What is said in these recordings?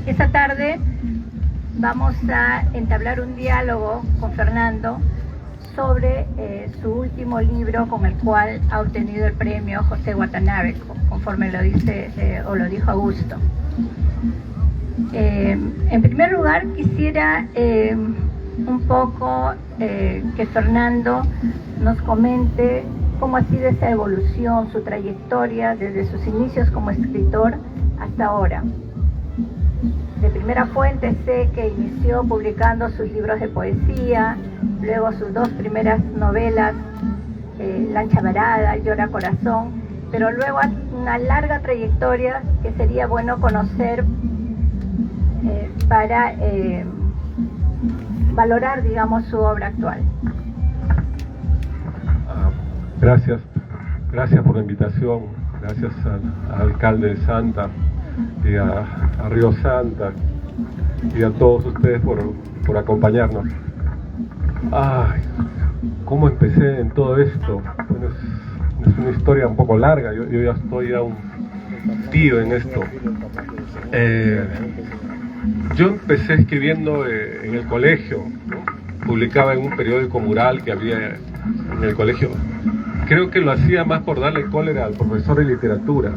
Esta tarde vamos a entablar un diálogo con Fernando sobre su último libro con el cual ha obtenido el premio José Watanabe, conforme lo dice o lo dijo Augusto. En primer lugar, quisiera un poco que Fernando nos comente cómo ha sido esa evolución, su trayectoria desde sus inicios como escritor hasta ahora. De primera fuente sé que inició publicando sus libros de poesía, luego sus dos primeras novelas, Lancha Varada, Llora Corazón, pero luego una larga trayectoria que sería bueno conocer para valorar, digamos, su obra actual. Gracias por la invitación, gracias al alcalde de Santa y a Río Santa y a todos ustedes por acompañarnos. Ay, ¿cómo empecé en todo esto? Bueno, es una historia un poco larga, yo ya estoy ya un tío en esto. Yo empecé escribiendo en el colegio, ¿no? Publicaba en un periódico mural que había en el colegio. Creo que lo hacía más por darle cólera al profesor de literatura,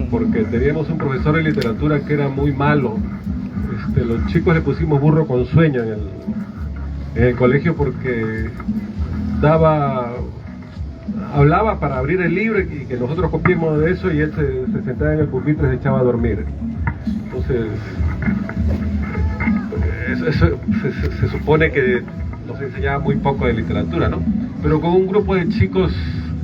porque teníamos un profesor de literatura que era muy malo. Los chicos le pusimos burro con sueño en el colegio porque hablaba para abrir el libro y que nosotros copiemos de eso, y él se sentaba en el pupitre y se echaba a dormir. Entonces, eso se supone que nos enseñaba muy poco de literatura, ¿no? Pero con un grupo de chicos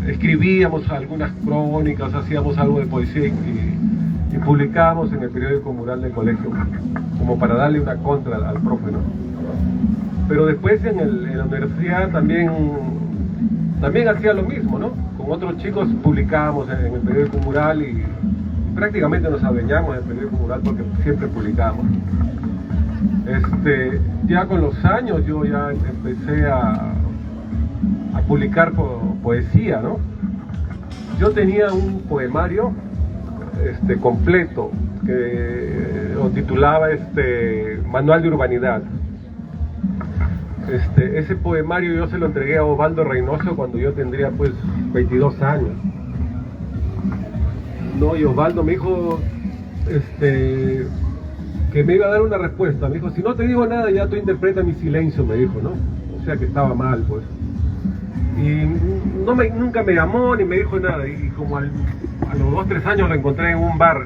escribíamos algunas crónicas, hacíamos algo de poesía y publicábamos en el periódico mural del colegio, como para darle una contra al profe, ¿no? Pero después en la universidad también hacía lo mismo, ¿no? Con otros chicos publicábamos en el periódico mural y prácticamente nos adueñamos del periódico mural porque siempre publicábamos. Ya con los años yo ya empecé a publicar poesía, ¿no? Yo tenía un poemario completo que lo titulaba Manual de Urbanidad. Ese poemario yo se lo entregué a Osvaldo Reynoso cuando yo tendría pues 22 años. No, y Osvaldo me dijo que me iba a dar una respuesta. Me dijo, si no te digo nada, ya tú interpreta mi silencio, me dijo, ¿no? O sea que estaba mal, pues. Y nunca me llamó ni me dijo nada. Y como a los 2-3 años lo encontré en un bar.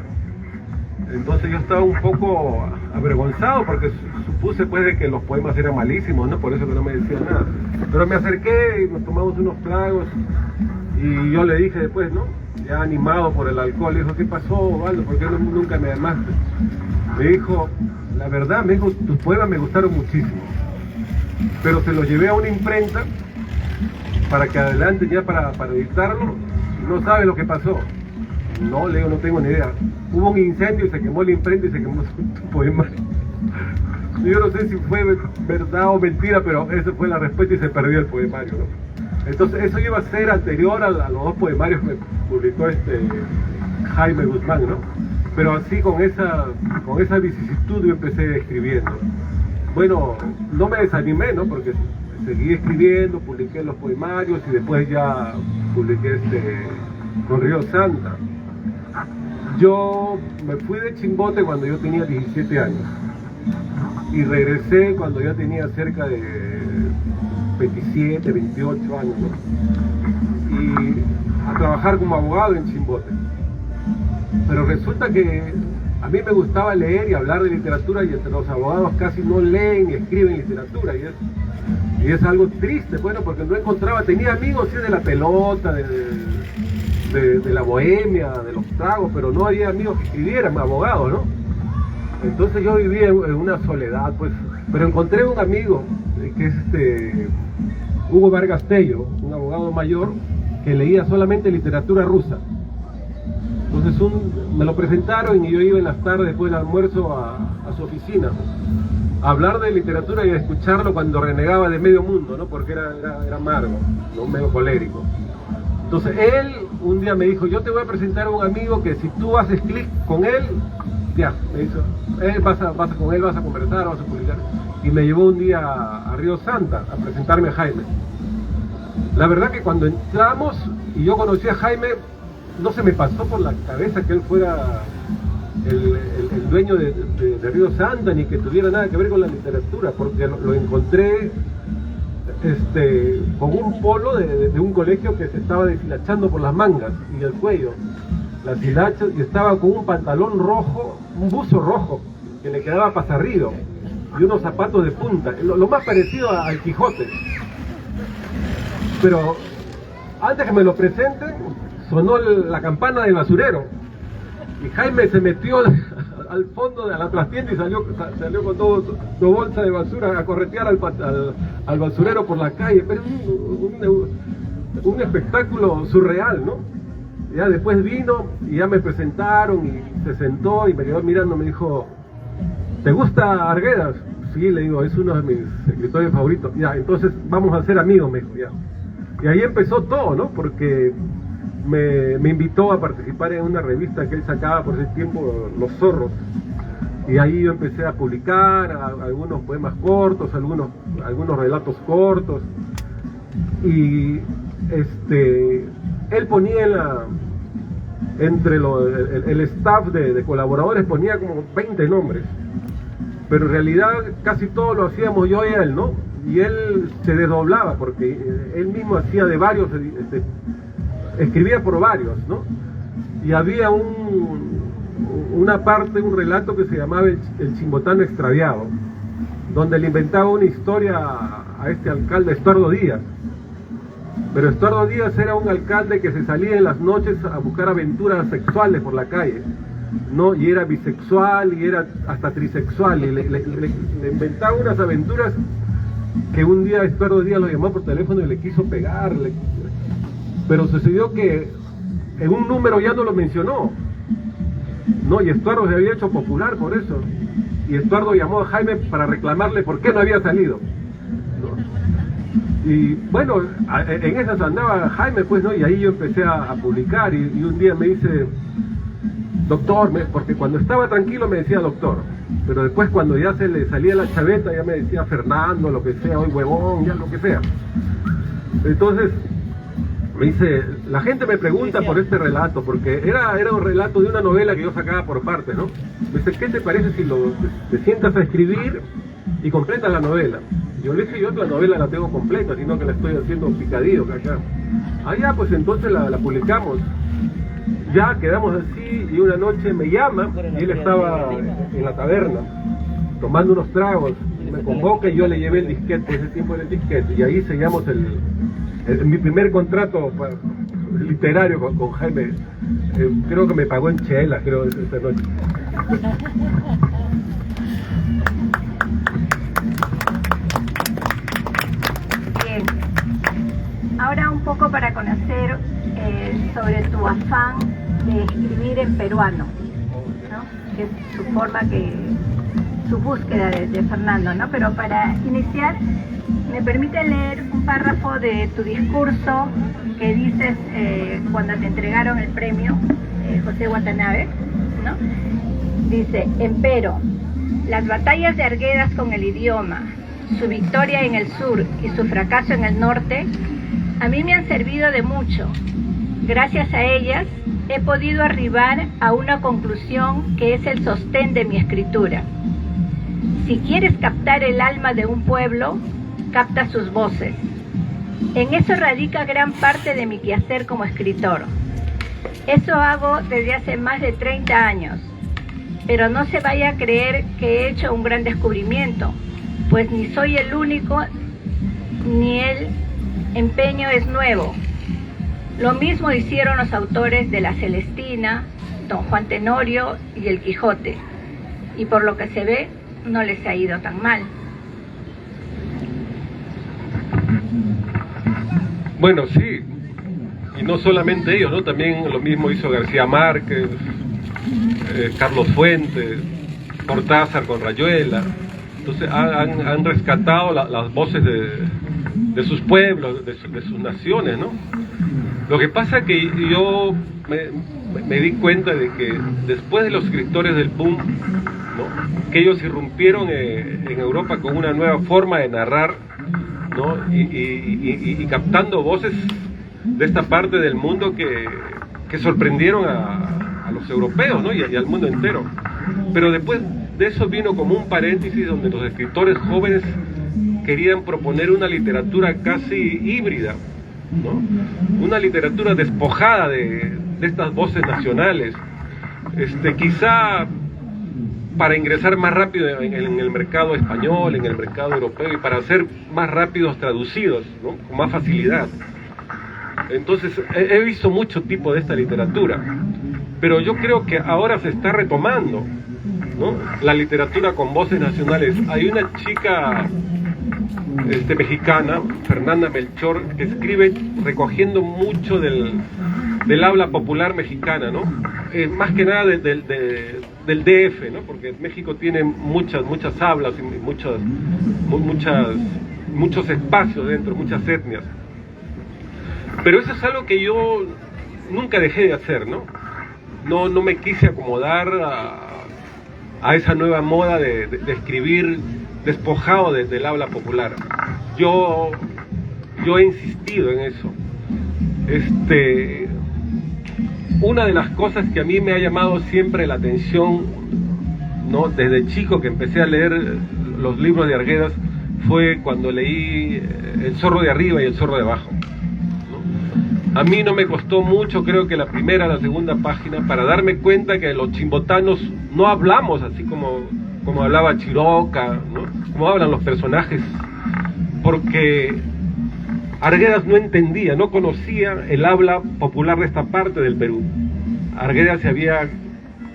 Entonces yo estaba un poco avergonzado porque supuse pues de que los poemas eran malísimos, ¿no? Por eso que no me decían nada. Pero me acerqué y nos tomamos unos tragos y yo le dije después, ¿no? Ya animado por el alcohol, le dijo, ¿qué pasó, Osvaldo? ¿Por qué nunca me llamaste? Me dijo, la verdad, me dijo, tus poemas me gustaron muchísimo, pero se los llevé a una imprenta para que adelante ya para editarlo, y no sabe lo que pasó. No, Leo, no tengo ni idea. Hubo un incendio y se quemó la imprenta y se quemó tu poema. Yo no sé si fue verdad o mentira, pero esa fue la respuesta y se perdió el poemario, ¿no? Entonces eso iba a ser anterior a los dos poemarios que publicó Jaime Guzmán, ¿no? Pero así con esa vicisitud yo empecé escribiendo. Bueno, no me desanimé, ¿no? Porque seguí escribiendo, publiqué los poemarios y después ya publiqué con Río Santa. Yo me fui de Chimbote cuando yo tenía 17 años y regresé cuando ya tenía cerca de 27, 28 años, ¿no? Y a trabajar como abogado en Chimbote. Pero resulta que a mí me gustaba leer y hablar de literatura, y entre los abogados casi no leen y escriben literatura, y es algo triste, bueno, porque no encontraba, tenía amigos sí, de la pelota, de la bohemia, de los tragos, pero no había amigos que escribieran, abogados, ¿no? Entonces yo vivía en una soledad, pues, pero encontré un amigo, que es Hugo Vargas Tello, un abogado mayor, que leía solamente literatura rusa. Entonces me lo presentaron y yo iba en las tardes después del almuerzo a su oficina a hablar de literatura y a escucharlo cuando renegaba de medio mundo, ¿no? Porque era amargo, ¿no? Medio colérico. Entonces él un día me dijo, yo te voy a presentar a un amigo que si tú haces clic con él, ya, me dijo, con él vas a conversar, vas a publicar. Y me llevó un día a Río Santa a presentarme a Jaime. La verdad que cuando entramos y yo conocí a Jaime, no se me pasó por la cabeza que él fuera el dueño de Río Santa, ni que tuviera nada que ver con la literatura, porque lo encontré con un polo de un colegio que se estaba deshilachando por las mangas y el cuello, las hilachas, y estaba con un pantalón rojo, un buzo rojo, que le quedaba pasarrido, y unos zapatos de punta, lo más parecido al Quijote. Pero antes que me lo presenten, sonó la campana del basurero, y Jaime se metió al fondo de la trastienda y salió con dos bolsas de basura a corretear al basurero por la calle. Pero un espectáculo surreal, ¿no? Ya después vino y ya me presentaron y se sentó y me quedó mirando, me dijo, ¿te gusta Arguedas? Sí, le digo, es uno de mis escritores favoritos. Ya, entonces vamos a ser amigos, me dijo, ya. Y ahí empezó todo, ¿no? Porque me invitó a participar en una revista que él sacaba por ese tiempo, Los Zorros, y ahí yo empecé a publicar algunos poemas cortos, algunos relatos cortos, y él ponía entre el staff de colaboradores ponía como 20 nombres, pero en realidad casi todo lo hacíamos yo y él, ¿no? Y él se desdoblaba porque él mismo hacía de varios, escribía por varios, ¿no? Y había una parte, un relato que se llamaba El Chimbotano Extraviado, donde le inventaba una historia a este alcalde Estuardo Díaz. Pero Estuardo Díaz era un alcalde que se salía en las noches a buscar aventuras sexuales por la calle, ¿no? Y era bisexual y era hasta trisexual, y le inventaba unas aventuras que un día Estuardo Díaz lo llamó por teléfono y le quiso pegarle. Pero sucedió que en un número ya no lo mencionó, ¿no? Y Estuardo se había hecho popular por eso. Y Estuardo llamó a Jaime para reclamarle por qué no había salido, ¿no? Y bueno, en esas andaba Jaime, pues, ¿no? Y ahí yo empecé a publicar y un día me dice, doctor, porque cuando estaba tranquilo me decía doctor, pero después cuando ya se le salía la chaveta ya me decía Fernando, lo que sea, hoy huevón, ya lo que sea. Entonces me dice, la gente me pregunta por este relato, porque era un relato de una novela que yo sacaba por partes, ¿no? Me dice, ¿qué te parece si te sientas a escribir y completas la novela? Yo le dije, yo la novela la tengo completa, sino que la estoy haciendo picadillo acá. Ah, ya, pues entonces la publicamos. Ya quedamos así, y una noche me llama, y él estaba en la taberna, tomando unos tragos, me convoca y yo le llevé el disquete, ese tiempo era el disquete, y ahí sellamos mi primer contrato literario con Jaime. Creo que me pagó en chela, creo, esa noche. Bien, ahora un poco para conocer sobre tu afán de escribir en peruano, ¿no? Que es su forma, su búsqueda de Fernando, ¿no? Pero para iniciar, ¿me permite leer un párrafo de tu discurso que dices cuando te entregaron el premio José Watanabe, ¿no? Dice, empero, las batallas de Arguedas con el idioma, su victoria en el sur y su fracaso en el norte, a mí me han servido de mucho. Gracias a ellas he podido arribar a una conclusión que es el sostén de mi escritura. Si quieres captar el alma de un pueblo, capta sus voces. En eso radica gran parte de mi quehacer como escritor. Eso hago desde hace más de 30 años. Pero no se vaya a creer que he hecho un gran descubrimiento, pues ni soy el único, ni el empeño es nuevo. Lo mismo hicieron los autores de La Celestina, Don Juan Tenorio y El Quijote. Y por lo que se ve, no les ha ido tan mal. Bueno, sí, y no solamente ellos, ¿no? También lo mismo hizo García Márquez, Carlos Fuentes, Cortázar con Rayuela. Entonces han rescatado las voces de sus pueblos, de sus naciones, ¿no? Lo que pasa es que yo me di cuenta de que después de los escritores del boom, ¿no? Que ellos irrumpieron en Europa con una nueva forma de narrar, ¿no? Y captando voces de esta parte del mundo que sorprendieron a los europeos, ¿no? y al mundo entero. Pero después de eso vino como un paréntesis donde los escritores jóvenes querían proponer una literatura casi híbrida, ¿no? Una literatura despojada de estas voces nacionales, quizá para ingresar más rápido en el mercado español, en el mercado europeo, y para ser más rápidos traducidos, ¿no? Con más facilidad. Entonces he visto mucho tipo de esta literatura, pero yo creo que ahora se está retomando, ¿no? La literatura con voces nacionales. Hay una chica mexicana, Fernanda Melchor, que escribe recogiendo mucho del habla popular mexicana, ¿no? Más que nada del DF, ¿no? Porque México tiene muchas hablas y muchos espacios dentro, muchas etnias. Pero eso es algo que yo nunca dejé de hacer, ¿no? No me quise acomodar a esa nueva moda de escribir despojado del habla popular. Yo he insistido en eso. Una de las cosas que a mí me ha llamado siempre la atención, ¿no? Desde chico que empecé a leer los libros de Arguedas, fue cuando leí El zorro de arriba y El zorro de abajo, ¿no? A mí no me costó mucho, creo que la primera, la segunda página, para darme cuenta que los chimbotanos no hablamos así como hablaba Chiroca, ¿no? Como hablan los personajes, porque Arguedas no entendía, no conocía el habla popular de esta parte del Perú. Arguedas se había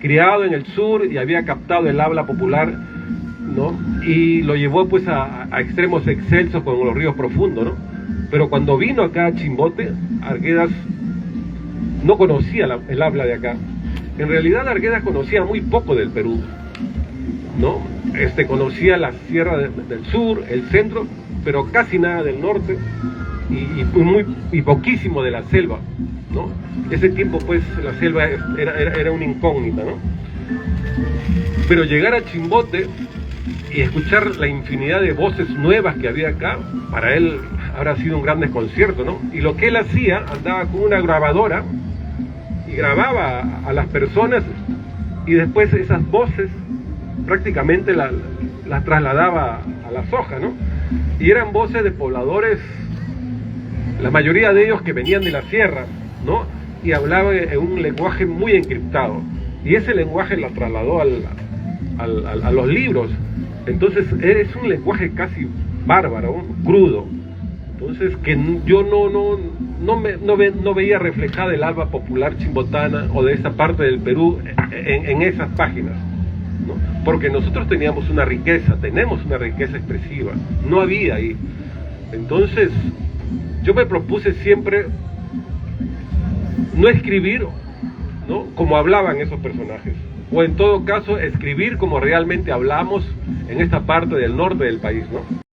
criado en el sur y había captado el habla popular, ¿no? Y lo llevó pues a extremos excelsos con los ríos profundos, ¿no? Pero cuando vino acá a Chimbote, Arguedas no conocía el habla de acá. En realidad Arguedas conocía muy poco del Perú, ¿no? Conocía la sierra del sur, el centro, pero casi nada del norte y poquísimo de la selva, ¿no? Ese tiempo pues la selva era una incógnita, ¿no? Pero llegar a Chimbote y escuchar la infinidad de voces nuevas que había acá, para él habrá sido un gran desconcierto, ¿no? Y lo que él hacía, andaba con una grabadora y grababa a las personas, y después esas voces prácticamente las trasladaba a las hojas, ¿no? Y eran voces de pobladores, la mayoría de ellos que venían de la sierra, ¿no? Y hablaban en un lenguaje muy encriptado, y ese lenguaje lo trasladó a los libros. Entonces es un lenguaje casi bárbaro, crudo. Entonces que yo no veía reflejada el alba popular chimbotana o de esa parte del Perú en esas páginas, ¿no? Porque nosotros tenemos una riqueza expresiva, no había ahí. Entonces yo me propuse siempre no escribir, ¿no? Como hablaban esos personajes, o en todo caso escribir como realmente hablamos en esta parte del norte del país, ¿no?